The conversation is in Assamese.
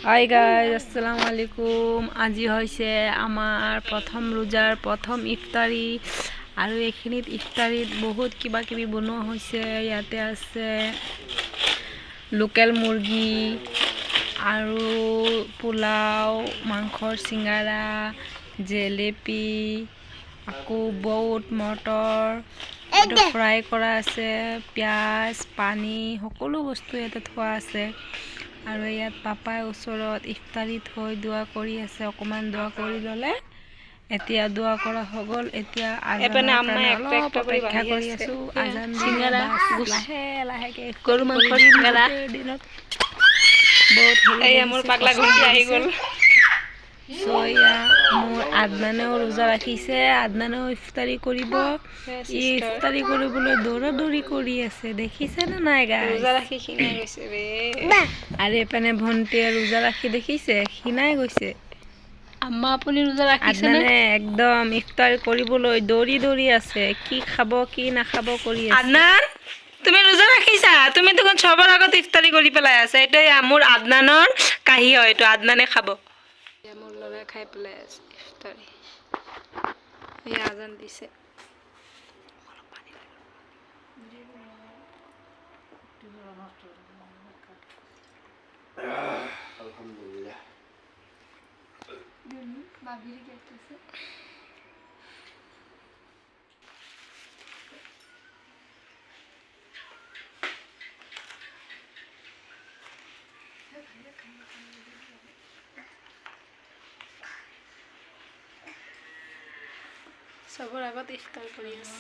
হাই গাইজ, আসসালামু আলাইকুম। আজি হৈছে আমাৰ প্ৰথম ৰোজাৰ প্ৰথম ইফতাৰী আৰু এইখিনিত ইফতাৰীত বহুত কিবা কিবি বনোৱা হৈছে। ইয়াতে আছে লোকেল মুৰ্গী আৰু পোলাও, মাংসৰ চিঙাৰা, জেলেপি, আকৌ বুট মটৰ ফ্ৰাই কৰা আছে, পিঁয়াজ, পানী, সকলো বস্তু ইয়াতে থোৱা আছে। আৰু ইয়াত পাপাই ওচৰত ইফতাৰী থৈ দোৱা কৰি আছে। অকণমান দোৱা কৰি ল'লে, এতিয়া দোৱা কৰা হৈ গ'ল। এতিয়া আজানৰ কাৰণে অলপ অপেক্ষা কৰি আছোঁ। আজান লাহে লাহেকৈ দিনত বহুত মোৰ পাগলা ঘণ্টি আহি গ'ল। মোৰ আদনানেও ৰোজা ৰাখিছে, আদনানেও ইফতাৰী কৰিব। ইফতাৰী কৰিবলৈ দৌৰা-দৌৰি কৰি আছে, দেখিছেনে নাই গাইজ? ৰোজা ৰাখি খিনাই গৈছে বে। আৰু এইপিনে ভণ্টিয়ে ৰোজা ৰাখি দেখিছে, খিনাই গৈছে। আম্মা আপুনি ৰোজা ৰাখিছেনে? আদনানে একদম ইফতাৰী কৰিবলৈ দৌৰি দৌৰি আছে, কি খাব কি নাখাব কৰি আছে। আদনান, তুমি ৰোজা ৰাখিছা? তুমি দেখোন চবৰ আগত ইফতাৰী কৰি পেলাই আছা। এইটো মোৰ আদনানৰ কাহি হয়, এইটো আদনানে খাব। মোৰ ল'ৰাই খাই পেলাই আছে ইফতাৰী। এই আজান দিছে। আলহামদুলিল্লাহ। চবৰ আগত ইফতাৰ কৰি আছে।